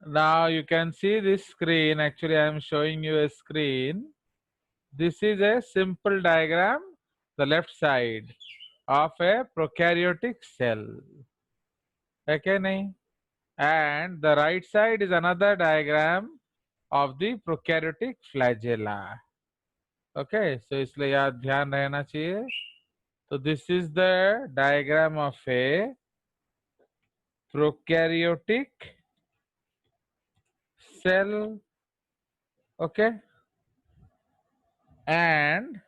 Now you can see this screen. Actually, I am showing you a screen. This is a simple diagram, the left side of a prokaryotic cell. Okay, nahi? And the right side is another diagram of the prokaryotic flagella. Okay, so इसलिए याद ध्यान रहना चाहिए. So this is the diagram of a prokaryotic cell. Okay, and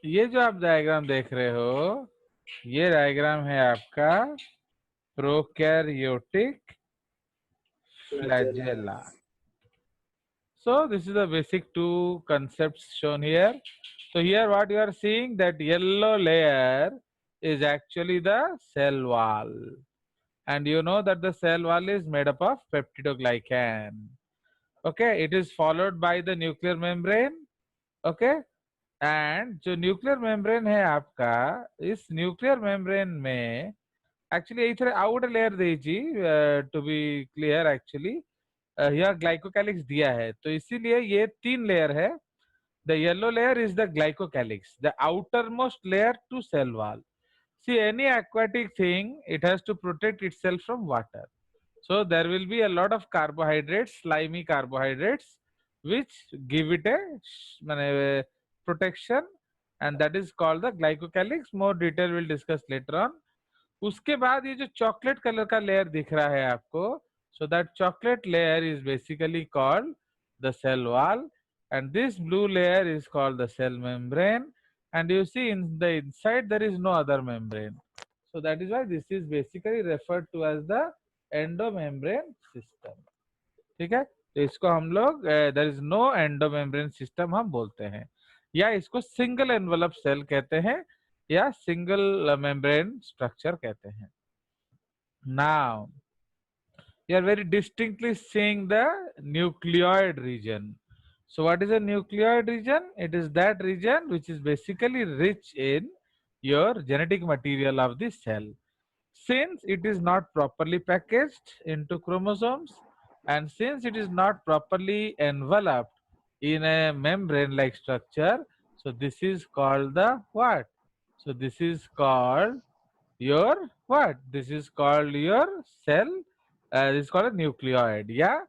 ये जो आप diagram देख रहे हो, ये डायग्राम है आपका prokaryotic flagella. So this is the basic two concepts shown here. So here what you are seeing, that yellow layer is actually the cell wall, and you know that the cell wall is made up of peptidoglycan. Okay, it is followed by the nuclear membrane. Okay, and जो nuclear membrane है आपका, इस nuclear membrane में actually यही थोड़ा outer layer दीजिए to be clear. Actually यह glycocalyx दिया है, तो इसीलिए ये तीन लेयर है. The yellow layer is the glycocalyx, the outer most layer to cell wall. See, any aquatic thing, it has to protect itself from water. So there will be a lot of carbohydrates, slimy carbohydrates, which give it a protection, and that is called the glycocalyx. More detail we'll discuss later on. उसके बाद ये जो chocolate colour का layer दिख रहा है आपको, so that chocolate layer is basically called the cell wall, and this blue layer is called the cell membrane, and you see in the inside there is no other membrane. So that is why this is basically referred to as the endomembrane system. ठीक है, तो इसको हम लोग there is no endomembrane system हम बोलते हैं, या इसको सिंगल एनवलप सेल कहते हैं, या सिंगल मेम्ब्रेन स्ट्रक्चर कहते हैं. Now you are very distinctly seeing the nucleoid region. So what is a nucleoid region? It is that region which is basically rich in your genetic material of the cell. Since it is not properly packaged into chromosomes, and since it is not properly enveloped in a membrane like structure, so this is called the what? So this is called your what? This is called your cell. This is called a nucleoid. Yeah,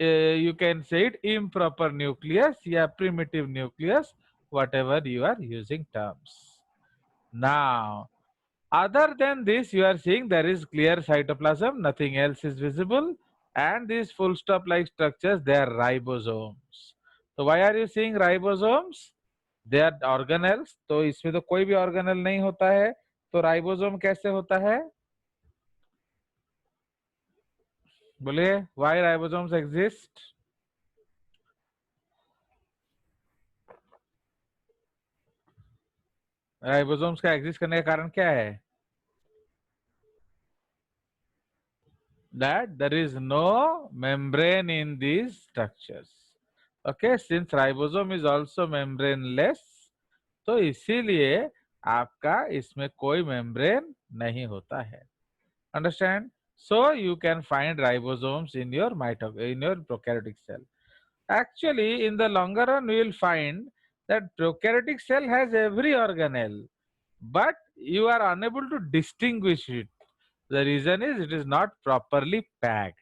you can say it improper nucleus, yeah, primitive nucleus, whatever you are using terms. Now, other than this, you are seeing there is clear cytoplasm, nothing else is visible, and these full stop like structures, they are ribosomes. So why are you seeing ribosomes? They are organelles. तो इसमें तो कोई भी organelle नहीं होता है, तो ribosome कैसे होता है? बोलिए, why ribosomes exist? राइबोसोम्स का एग्जिस्ट करने का कारण क्या है? That there is no membrane in these structures. Okay, since ribosome is also membraneless, तो इसीलिए आपका इसमें कोई membrane नहीं होता है. Understand? So you can find ribosomes in your prokaryotic cell. Actually, in the longer run, we will find that prokaryotic cell has every organelle, but you are unable to distinguish it. The reason is it is not properly packed.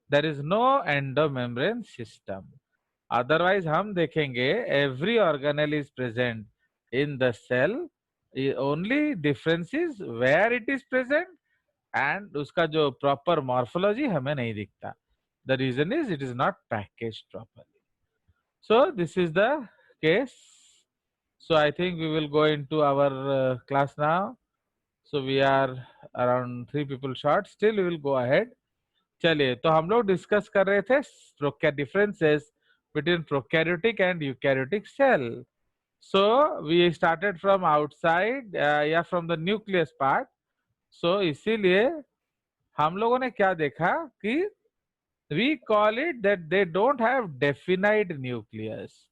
There is no endomembrane system. Otherwise, हम देखेंगे every organelle is present in the cell. Only difference is where it is present, and उसका जो proper morphology हमें नहीं दिखता. The reason is it is not packaged properly. So this is the case. So I think we will go into our class now. So we are around 3 people short. Still we will go ahead. चलिए, तो हम लोग discuss कर रहे थे differences between prokaryotic and eukaryotic cell. So we started from outside, या from the nucleus part. So इसीलिए हम लोगों ने क्या देखा कि we call it that they don't have definite nucleus.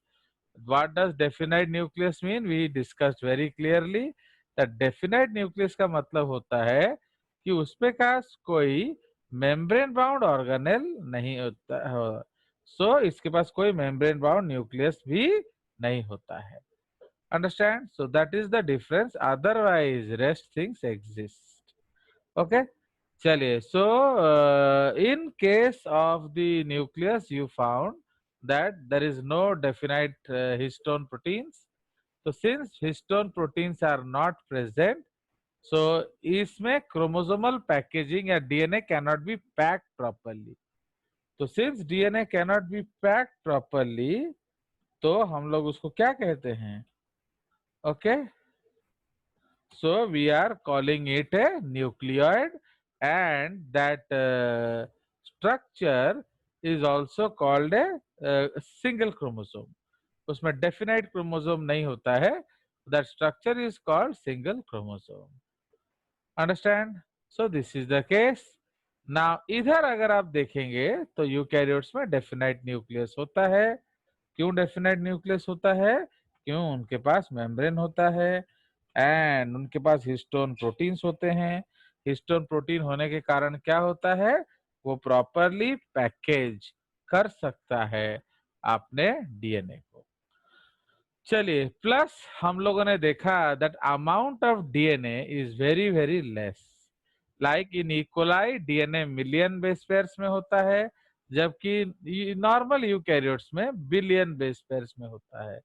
what does definite nucleus mean? We discussed very clearly that definite nucleus का मतलब होता है कि उसपे का कोई मेम्ब्रेन बाउंड ऑर्गेनेल नहीं होता, सो इसके पास कोई मेम्ब्रेन बाउंड न्यूक्लियस भी नहीं होता है. Understand? So that is the difference. Otherwise, rest things exist. Okay. चलिए. So in case of the nucleus, you found that there is no definite histone proteins. So since histone proteins are not present, so इसमें chromosomal packaging या DNA cannot be packed properly. तो since DNA cannot be packed properly, तो हम लोग उसको क्या कहते हैं? Okay. So we are calling it a nucleoid, and that structure is also called a single chromosome. उसमें definite chromosome नहीं होता है. That structure is called single chromosome. Understand? So this is the case. Now इधर अगर आप देखेंगे तो eukaryotes में definite nucleus होता है. क्यों definite nucleus होता है? क्यों? उनके पास मेम्ब्रेन होता है एंड उनके पास हिस्टोन प्रोटीन्स होते हैं. हिस्टोन प्रोटीन होने के कारण क्या होता है? वो प्रॉपरली पैकेज कर सकता है अपने डीएनए को. चलिए, प्लस हम लोगों ने देखा that amount of DNA is very very less. Like in E coli DNA million base pairs में होता है, जबकि नॉर्मल यूकैरियोट्स में बिलियन बेस पेयर्स में होता है.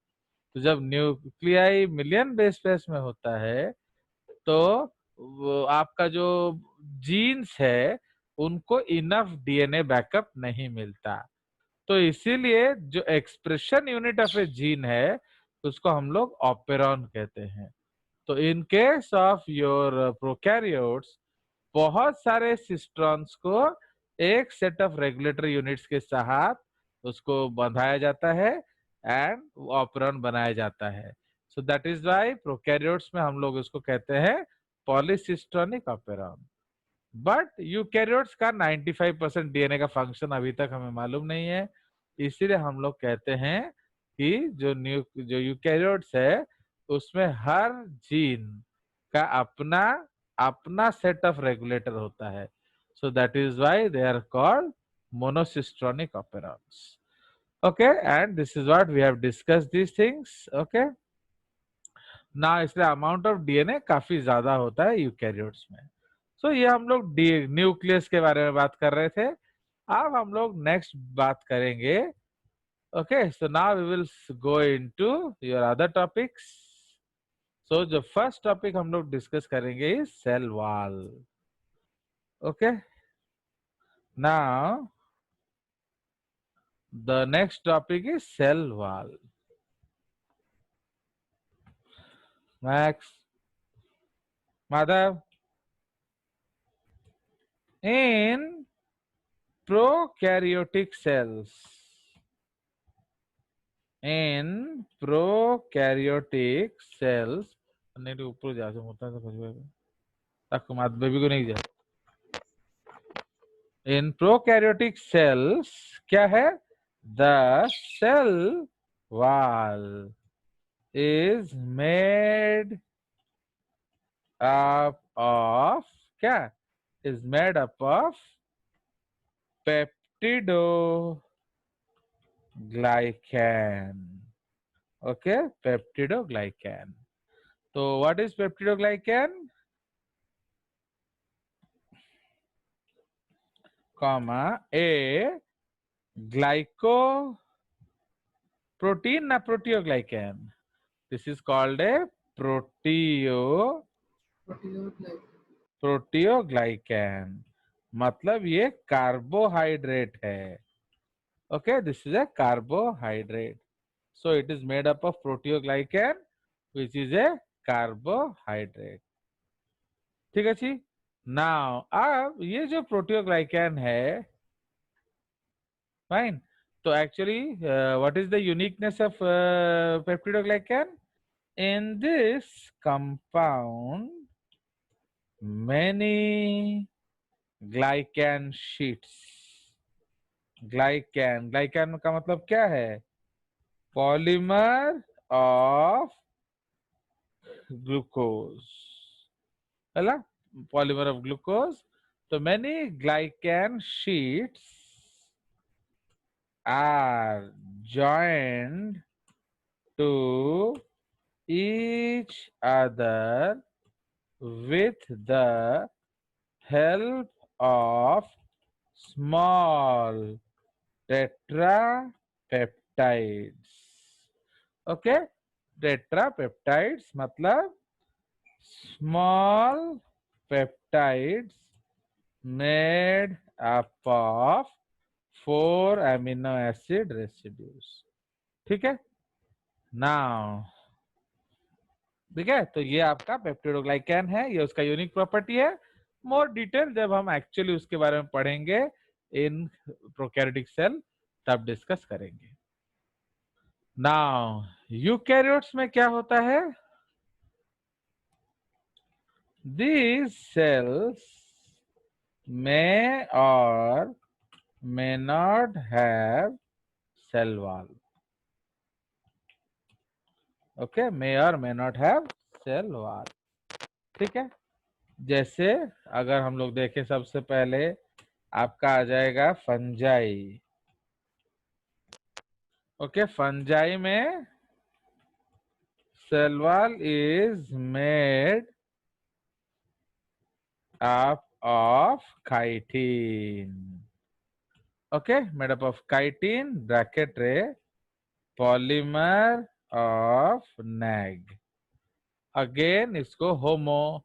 तो जब न्यूक्लियाई मिलियन बेस पेयर्स में होता है तो आपका जो जीन्स है उनको इनफ डीएनए बैकअप नहीं मिलता. तो इसीलिए जो expression unit of A gene है उसको हम लोग ऑपेरॉन कहते हैं. तो in case of your prokaryotes बहुत सारे सिस्ट्रॉन्स को एक सेट ऑफ रेगुलेटरी यूनिट्स के साथ उसको बंधाया जाता है एंड ऑपेरॉन बनाया जाता है. So that is why prokaryotes में हम लोग उसको कहते हैं पॉलीसिस्टोनिक ऑपेरॉन. बट यूकैरियोट्स का 95% डीएनए का फंक्शन अभी तक हमें मालूम नहीं है. इसीलिए हम लोग कहते हैं कि जो यूकैरियोट्स है उसमें हर जीन का अपना अपना सेट ऑफ रेगुलेटर होता है. So that is why they are called monocistronic operons. Okay, and this is what we have discussed these things. Okay ना, इसलिए अमाउंट ऑफ डीएनए काफी ज्यादा होता है यूकैरियोट्स में. सो ये हम लोग न्यूक्लियस के बारे में बात कर रहे थे. अब हम लोग नेक्स्ट बात करेंगे. Okay, so now we will go into your other topics. So जो फर्स्ट टॉपिक हम लोग डिस्कस करेंगे is cell wall. Okay, now the next topic is cell wall. Max, Madhav, in prokaryotic cells, in prokaryotic cells, नहीं तो ऊपर जा होता है तो तक मात बेबी को नहीं जा. in prokaryotic cells क्या है? the cell wall is made up of क्या? is made up of peptidoglycan. Okay, peptidoglycan. So what is peptidoglycan? Comma, a glycoprotein na proteoglycan. This is called a proteoglycan. मतलब ये carbohydrate है. Okay, this is a carbohydrate. So it is made up of proteoglycan, which is a carbohydrate. ठीक है जी. Now अब ये जो प्रोटियोग्लाइकैन है, fine, तो actually what is the uniqueness of peptidoglycan? In this compound many glycan sheets. Glycan का मतलब क्या है? polymer of glucose, है polymer of glucose. So many glycan sheets are joined to each other with the help of small tetrapeptides. Okay, tetrapeptides मतलब small peptides made up of 4 amino acid residues. ठीक है, now ठीक है, तो ये आपका पेप्टिडोग्लाइकैन है, ये उसका यूनिक प्रॉपर्टी है. मोर डिटेल जब हम एक्चुअली उसके बारे में पढ़ेंगे इन प्रोकैरियोटिक सेल तब डिस्कस करेंगे. नाउ यूकैरियोट्स में क्या होता है? These cells may or may not have cell wall. Okay, may or may not have cell wall. ठीक है, जैसे अगर हम लोग देखें सबसे पहले आपका आ जाएगा फंजाई. ओके, फंजाई में cell wall is made up of chitin. Okay, made up of chitin bracket रे polymer of NAG. अगेन इसको होमो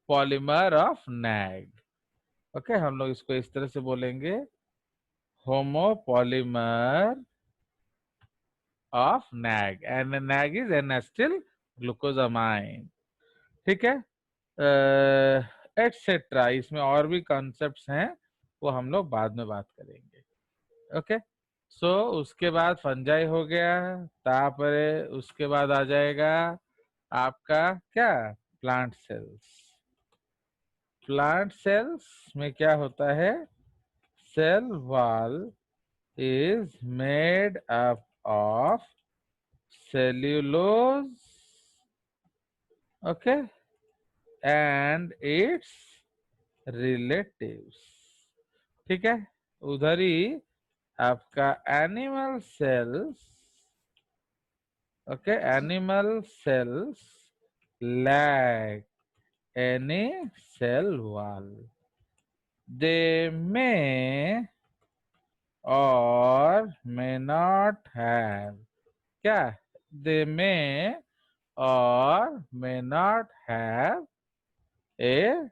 पॉलीमर ऑफ NAG. ओके, हम लोग इसको इस तरह से बोलेंगे, homo polymer of NAG. And NAG is N-acetyl glucosamine. ठीक है, एटसेट्रा. इसमें और भी कॉन्सेप्ट्स हैं, वो हम लोग बाद में बात करेंगे. ओके, सो उसके बाद फंजाई हो गया, तापरे उसके बाद आ जाएगा आपका क्या, प्लांट सेल्स. प्लांट सेल्स में क्या होता है? Cell wall is made up of cellulose, okay, and its relatives. ठीक है, उधर ही आपका animal cells, okay, animal cells lack any cell wall. They may or may not have क्या? They may or may not have a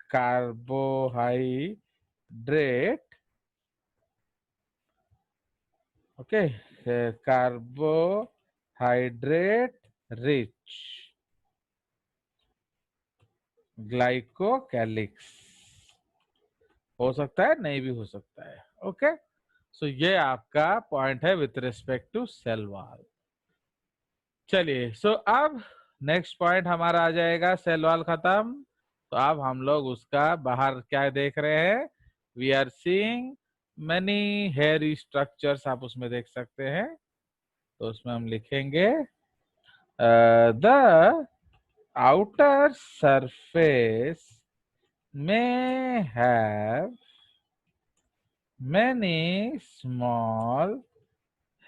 carbohydrate, okay, carbohydrate rich glycocalyx. हो सकता है, नहीं भी हो सकता है. ओके, सो ये आपका पॉइंट है with respect to cell wall. चलिए, सो अब नेक्स्ट पॉइंट हमारा आ जाएगा. सेल वॉल खत्म, तो अब हम लोग उसका बाहर क्या देख रहे हैं? We are seeing many hairy structures. आप उसमें देख सकते हैं, तो उसमें हम लिखेंगे the outer surface may have many small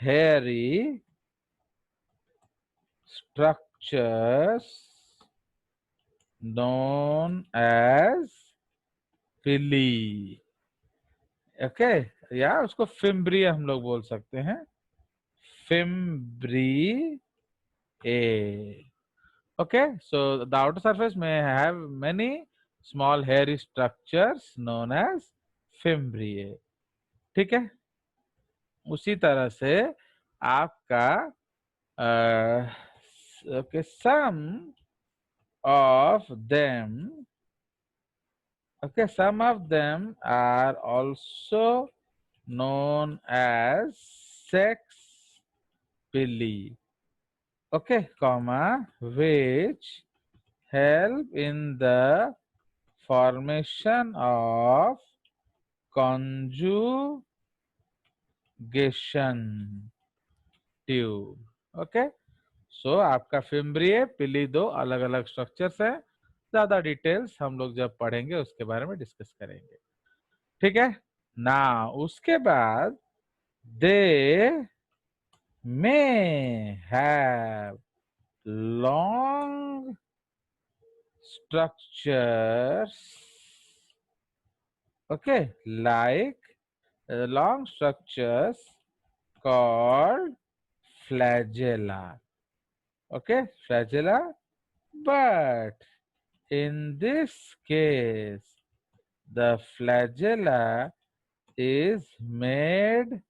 hairy structures known as villi. Okay, या उसको फिम्ब्री हम लोग बोल सकते हैं, fimbriae A. Okay, so the outer surface may have many small hairy structures known as fimbriae. ठीक है, उसी तरह से आपका okay, some of them are also known as sex villi. Okay, comma, which help in the formation of conjugation tube. Okay, so आपका fimbriae पिली दो अलग अलग स्ट्रक्चर्स है, ज्यादा डिटेल्स हम लोग जब पढ़ेंगे उसके बारे में डिस्कस करेंगे, ठीक है ना। उसके बाद दे may have long structures, okay, like long structures called flagella, okay, flagella. But in this case, the flagella is made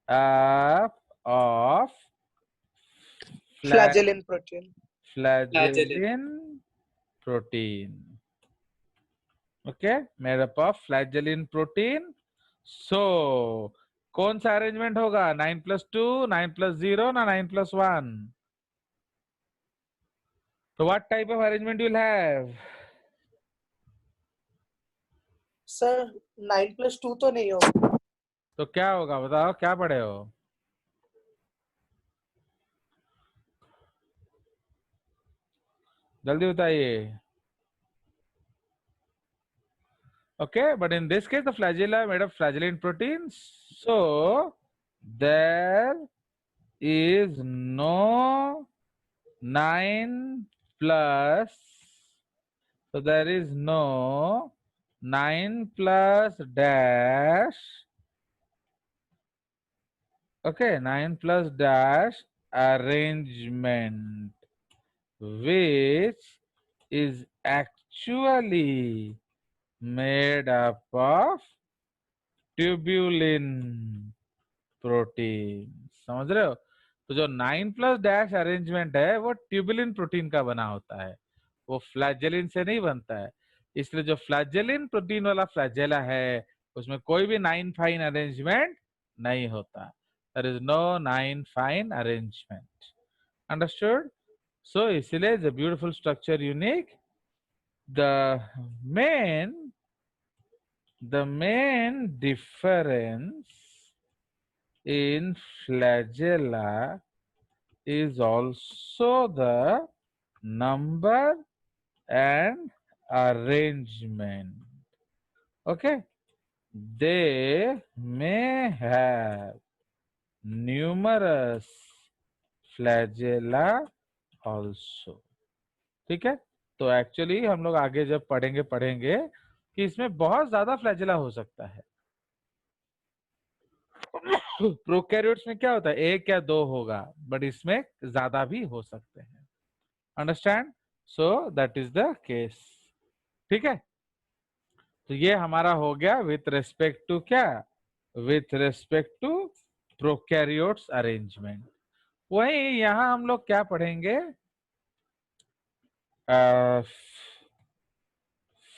up of Flagellin protein. flagellin protein. Okay, made up of flagellin protein. So कौन सा arrangement होगा, 9+2, 9+0 ना 9+1? So what type of arrangement you'll have? Sir 9+2 तो नहीं होगा। तो क्या होगा बताओ, क्या पढ़े हो? जल्दी बताइए। Okay, but in this case the flagella are made of flagellin proteins, so there is no 9 plus, so there is no 9 plus dash, okay, 9 plus dash arrangement, which is actually made up of tubulin protein. समझ रहे हो? तो जो 9+ arrangement है वो tubulin protein का बना होता है, वो फ्लैजेलिन से नहीं बनता है। इसलिए जो फ्लैजेलिन प्रोटीन वाला फ्लैजेला है उसमें कोई भी 9 फाइन अरेंजमेंट नहीं होता। There is no 9 fine arrangement. Understood? So इसलिए the beautiful structure unique, the main difference in flagella is also the number and arrangement. Okay, they may have numerous flagella also. ठीक है, तो actually हम लोग आगे जब पढ़ेंगे कि इसमें बहुत ज्यादा फ्लैजेला हो सकता है। प्रोकैरियोट्स में क्या होता है, एक या दो होगा, बट इसमें ज्यादा भी हो सकते हैं। Understand? So that is the case. ठीक है, तो ये हमारा हो गया विथ रेस्पेक्ट टू क्या, with respect to prokaryotes arrangement. वही यहां हम लोग क्या पढ़ेंगे,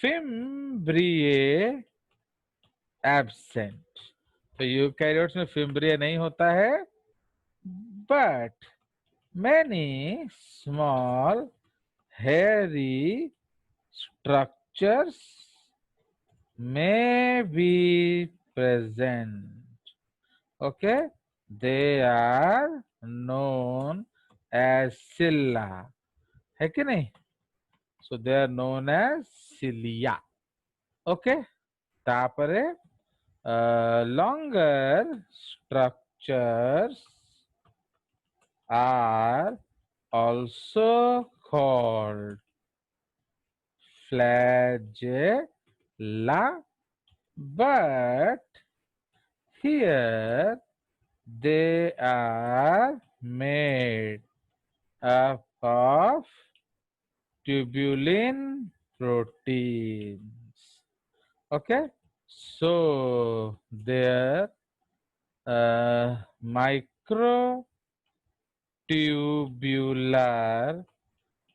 फिम्ब्रिए एब्सेंट। तो यूकैरियोट्स में फिम्ब्रिए नहीं होता है, but many small hairy structures may be present. Okay, they are known as cilia, है कि नहीं? So they are known as cilia. Okay, तापरे longer structures are also called flagella, but here they are made up of tubulin proteins. Okay, so their microtubular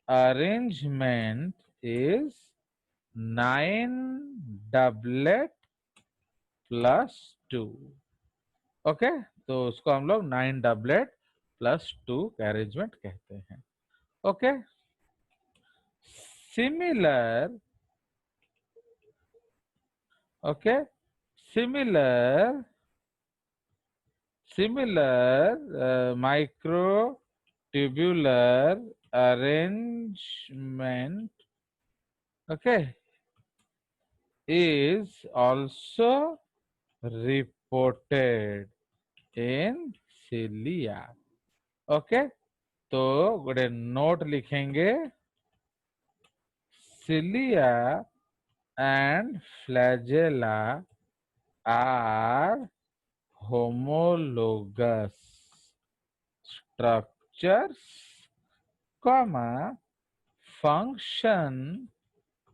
arrangement is 9 doublet plus 2। Okay, तो उसको हम लोग 9 doublet plus 2 arrangement कहते हैं। Okay, similar Okay, similar microtubular arrangement, okay, is also reported in cilia. Okay, तो गोटे note लिखेंगे, cilia and flagella are homologous structures, comma, function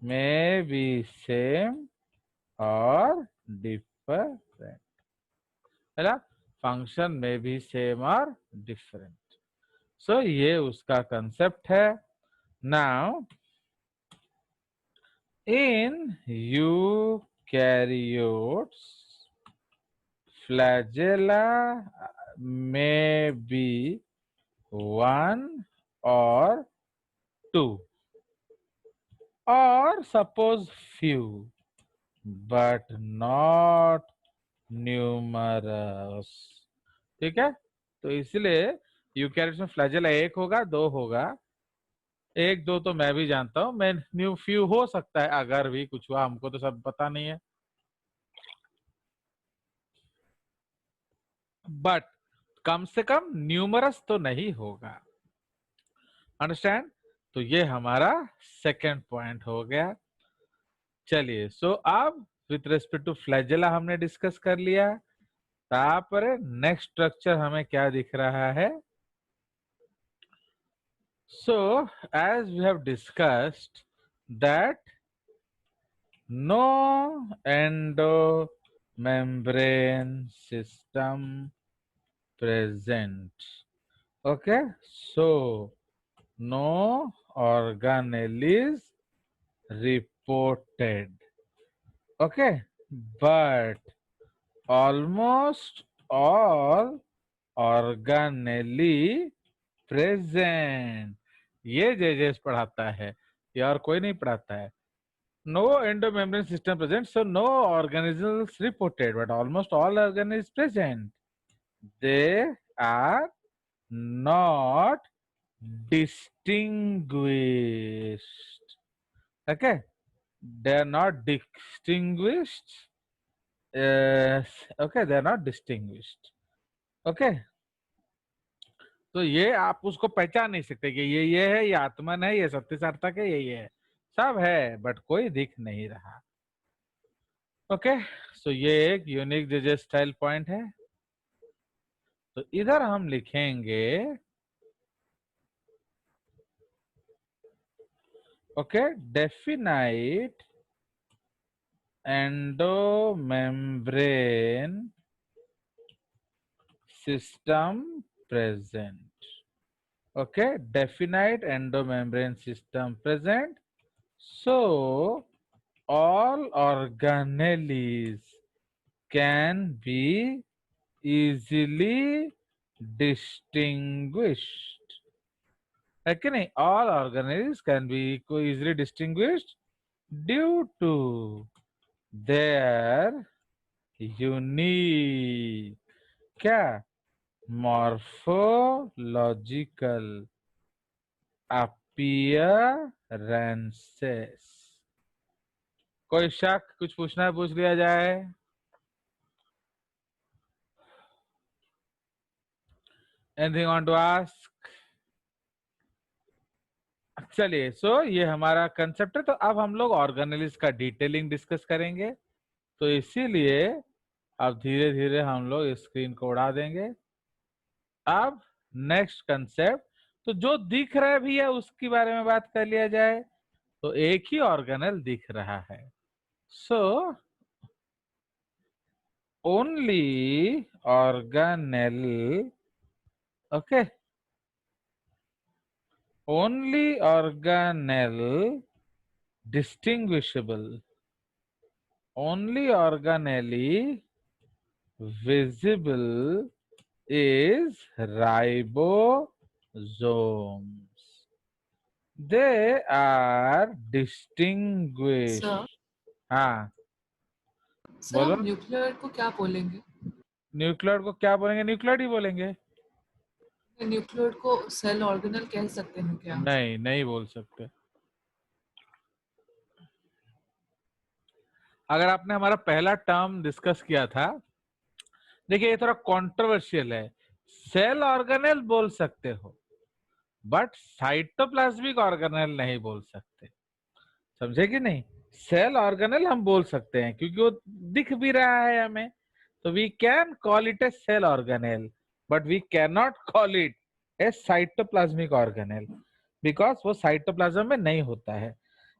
may be same or different. है ना? Function may be same or different. So ये उसका concept है. Now in eukaryotes, flagella may be one or two, or suppose few, but not numerous. ठीक है, तो इसलिए eukaryotes में फ्लैजेला एक होगा, दो होगा, एक दो तो मैं भी जानता हूं, मैं न्यू फ्यू हो सकता है, अगर भी कुछ हुआ, हमको तो सब पता नहीं है, बट कम से कम न्यूमरस तो नहीं होगा. अंडरस्टैंड? तो ये हमारा सेकंड पॉइंट हो गया. चलिए, सो अब विथ रेस्पेक्ट टू फ्लैजेला हमने डिस्कस कर लिया. तापर नेक्स्ट स्ट्रक्चर हमें क्या दिख रहा है? So as we have discussed that no endomembrane system present. Okay, so no organelle is reported. Okay, but almost all organelle present. ये जेजेस पढ़ाता है, ये और कोई नहीं पढ़ाता है. No endomembrane system present, so no organisms reported, but almost all organisms present. They are not distinguished. Okay, they are not distinguished. Okay, they are not distinguished. Okay, तो ये आप उसको पहचान नहीं सकते कि ये है, ये आत्मन है, ये सत्य सार्थक है, ये है, सब है, बट कोई दिख नहीं रहा. ओके, सो ये एक यूनिक जेजे स्टाइल पॉइंट है. तो इधर हम लिखेंगे, okay, definite endomembrane system present. Okay, definite endomembrane system present. So all organelles can be easily distinguished. है कि नहीं? All organelles can be easily distinguished due to their unique क्या morphological appearances. कोई शक? कुछ पूछना है पूछ लिया जाए. Anything want to ask? चलिए, सो ये हमारा कंसेप्ट है. तो अब हम लोग ऑर्गेनेल्स का डिटेलिंग डिस्कस करेंगे. तो इसीलिए अब धीरे धीरे हम लोग स्क्रीन को उड़ा देंगे. अब नेक्स्ट कंसेप्ट, तो जो दिख रहा है भैया उसके बारे में बात कर लिया जाए. तो एक ही ऑर्गेनेल दिख रहा है. So only organelle, okay, only organelle distinguishable, only organelle visible is ribosomes. They are distinguished. Sir, हाँ, सर बोलो। हम न्यूक्लियोइड को क्या बोलेंगे? न्यूक्लियोइड को क्या बोलेंगे? न्यूक्लियोइड ही बोलेंगे। न्यूक्लियोइड को सेल ऑर्गेनल कह सकते हैं क्या? नहीं, नहीं बोल सकते। अगर आपने हमारा पहला टर्म डिस्कस किया था, देखिए ये थोड़ा कंट्रोवर्शियल है। सेल ऑर्गेनेल बोल सकते हो, बट साइटोप्लाज्मिक ऑर्गेनेल नहीं बोल सकते। समझे कि नहीं? सेल ऑर्गेनेल हम बोल सकते हैं क्योंकि वो दिख भी रहा है हमें, तो we can call it a cell organelle, but we can not call it a cytoplasmic organelle, because वो साइटोप्लाज्म में नहीं होता है।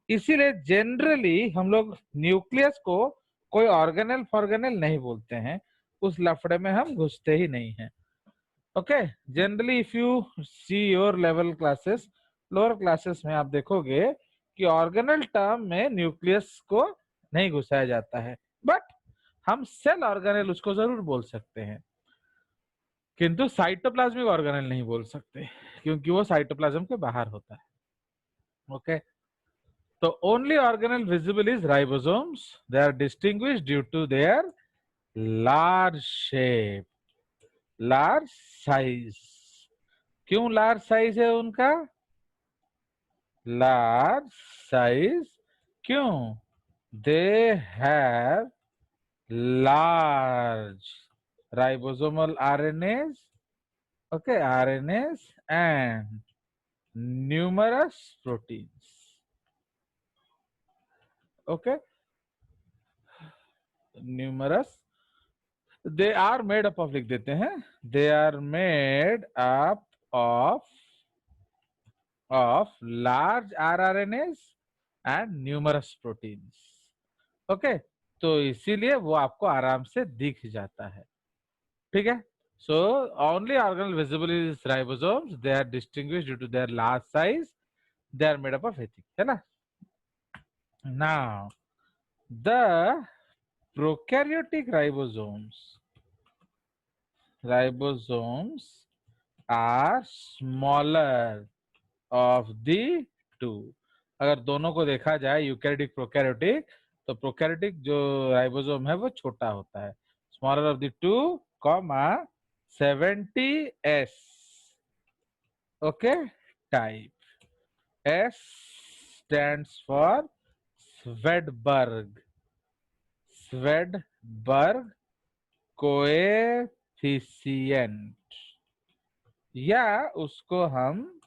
इसीलिए जनरली हम लोग न्यूक्लियस को कोई ऑर्गेनेल फॉर्गेनेल नहीं बोलते हैं, उस लफड़े में हम घुसते ही नहीं हैं। Okay, generally if you see your level classes, lower classes में आप देखोगे कि ऑर्गेनल टर्म में न्यूक्लियस को नहीं घुसाया जाता है, बट हम सेल ऑर्गेनेल उसको जरूर बोल सकते हैं, किंतु साइटोप्लाज्मिक ऑर्गेनेल नहीं बोल सकते क्योंकि वो साइटोप्लाज्म के बाहर होता है। Okay, so only organelle visible is ribosomes. They are distinguished due to their large shape, large size. क्यों लार्ज साइज है उनका? लार्ज साइज क्यों? They have large ribosomal RNAs, okay, RNAs and numerous proteins. Okay, numerous, they are made up of, लिख देते हैं, they are made up of large rRNAs and numerous proteins. Okay, तो इसीलिए वो आपको आराम से दिख जाता है। ठीक है, so only organelle visible is ribosomes, they are distinguished due to their large size, they are made up of ethic, है ना। Now the prokaryotic ribosomes are smaller of the two. अगर दोनों को देखा जाए यूकैरियोटिक प्रोकैरियोटिक, तो prokaryotic जो ribosome है वो छोटा होता है, smaller of the to, comma 70s, okay, type. S stands for Swedberg, Swedberg coefficient, या उसको हम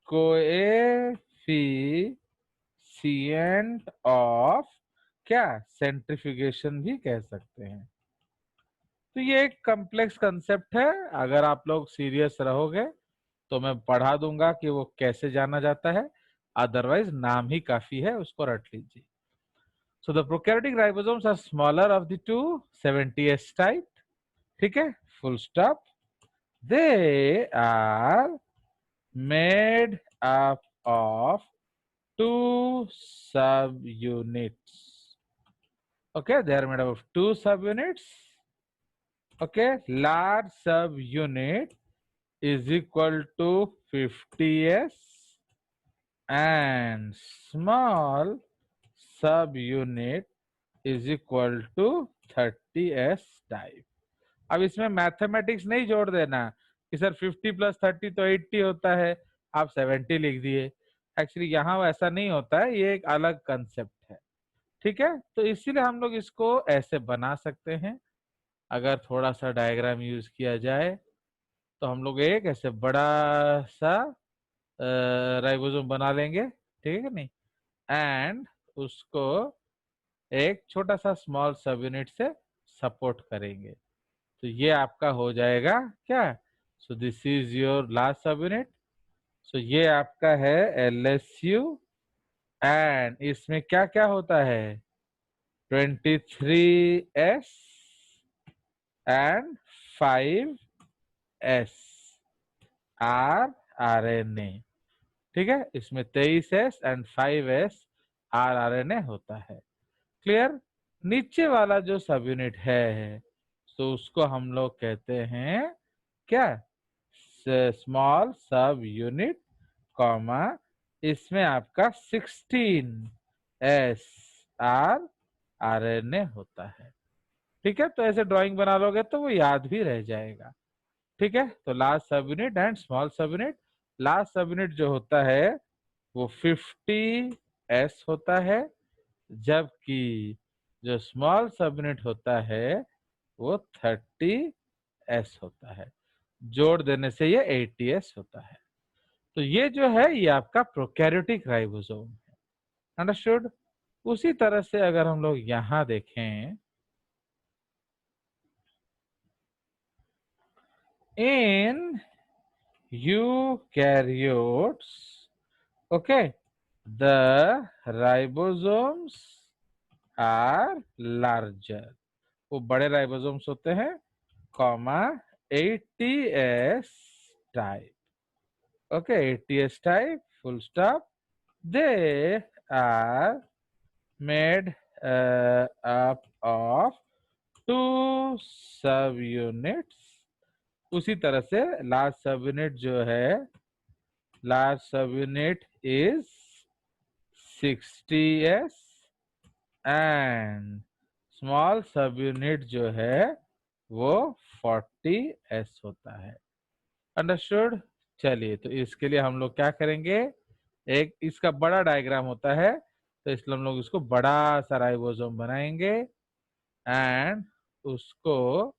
कोएफिशिएंट ऑफ क्या, सेंट्रीफ्यूगेशन भी कह सकते हैं। तो ये एक कॉम्प्लेक्स कंसेप्ट है, अगर आप लोग सीरियस रहोगे तो मैं पढ़ा दूंगा कि वो कैसे जाना जाता है, अदरवाइज नाम ही काफी है, उसको रट लीजिए। So the prokaryotic ribosomes are smaller of the two, 70s type, ठीक है, full stop. They are made up of two subunits. Okay, they are made up of two subunits. Okay, large subunit is equal to 50s and small subunit is equal to 30s type. अब इसमें mathematics नहीं जोड़ देना कि sir 50 + 30 तो 80 होता है, आप 70 लिख दिए। एक्चुअली यहाँ ऐसा नहीं होता है, ये एक अलग कंसेप्ट है। ठीक है, तो इसीलिए हम लोग इसको ऐसे बना सकते हैं। अगर थोड़ा सा डायग्राम यूज किया जाए तो हम लोग एक ऐसे बड़ा सा राइबोसोम बना लेंगे, ठीक है नहीं, एंड उसको एक छोटा सा स्मॉल सब यूनिट से सपोर्ट करेंगे, तो ये आपका हो जाएगा क्या, so this is your last subunit. सो ये आपका है LSU, एंड इसमें क्या क्या होता है, 23S एंड 5S RNA, ठीक है, इसमें 23S एंड 5S RNA होता है। क्लियर? नीचे वाला जो सब यूनिट है तो उसको हम लोग कहते हैं क्या, स्मॉल सब यूनिट, कॉमा इसमें आपका 16S आरएनए होता है। ठीक है, तो ऐसे ड्राइंग बना लोगे तो वो याद भी रह जाएगा। ठीक है, तो large sub unit and small सब यूनिट। लार्ज सब यूनिट जो होता है वो 50s होता है, जबकि जो स्मॉल सब यूनिट होता है वो 30s होता है। जोड़ देने से ये 80s होता है। तो ये जो है ये आपका प्रोकैरियोटिक राइबोसोम है। अंडरस्टूड। उसी तरह से अगर हम लोग यहां देखें, in eukaryotes, okay, the ribosomes are larger, वो बड़े राइबोसोम्स होते हैं, comma 80s type. Okay, 80s type, full stop. They are made up of 2 subunits. उसी तरह से लार्ज सबयूनिट जो है, large subunit is 60s and small subunit जो है वो 40s होता है। अंडरस्टूड। चलिए, तो इसके लिए हम लोग क्या करेंगे, एक इसका बड़ा डायग्राम होता है, तो इसलिए हम लोग इसको बड़ा सा राइबोसोम बनाएंगे एंड उसको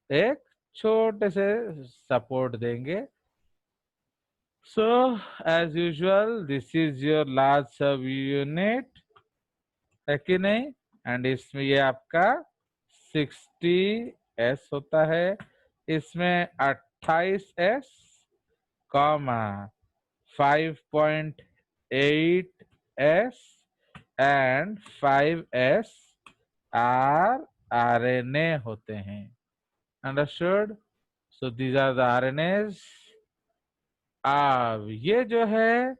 एक छोटे से सपोर्ट देंगे। So as usual this is your large sub unit, है कि नहीं, एंड इसमें ये आपका 60s होता है, इसमें 28s comma 5.8s and 5s are RNA होते हैं। Understood. So these are the RNAs. अब ये जो है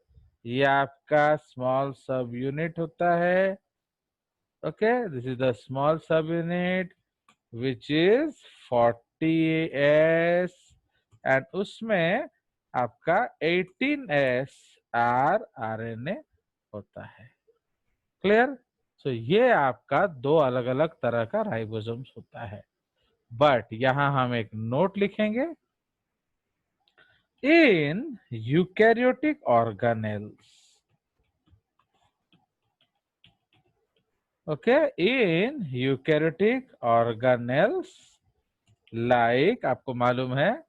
ये आपका स्मॉल सब यूनिट होता है। Okay, this is the small सब unit which is 40s and उसमें आपका 18s आर आरएनए होता है। क्लियर। सो ये आपका दो अलग अलग तरह का राइबोसोम्स होता है। बट यहां हम एक नोट लिखेंगे, in eukaryotic organelles, okay, in eukaryotic organelles like आपको मालूम है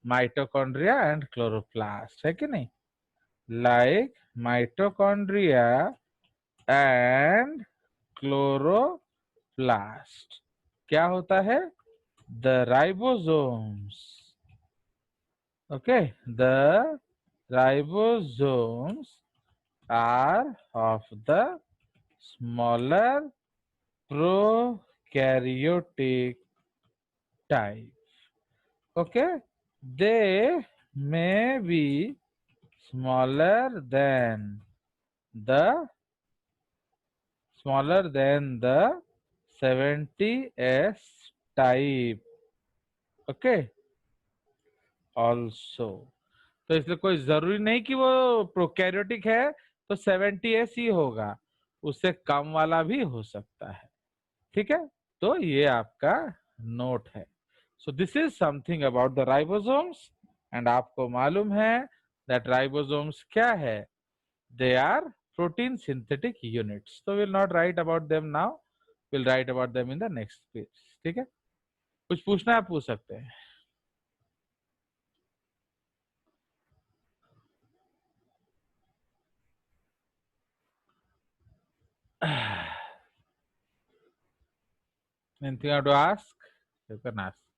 माइटोकॉन्ड्रिया एंड क्लोरोप्लास्ट, है कि नहीं, लाइक माइटोकॉन्ड्रिया एंड क्लोरोप्लास्ट, क्या होता है, the ribosomes, okay, the ribosomes are of the smaller prokaryotic type, okay, they may be smaller than the 70s type, okay, also. तो इसलिए कोई जरूरी नहीं कि वो प्रोकैरियोटिक है तो 70s ही होगा, उससे कम वाला भी हो सकता है। ठीक है, तो ये आपका नोट है। So this is something about the ribosomes and आपको मालूम है दैट राइबोसोम्स क्या है, they are protein synthetic units. तो will not write about them now, will write about them in the next page. ठीक है, कुछ पूछना है पूछ सकते हैं। Anything you have to ask? You can ask.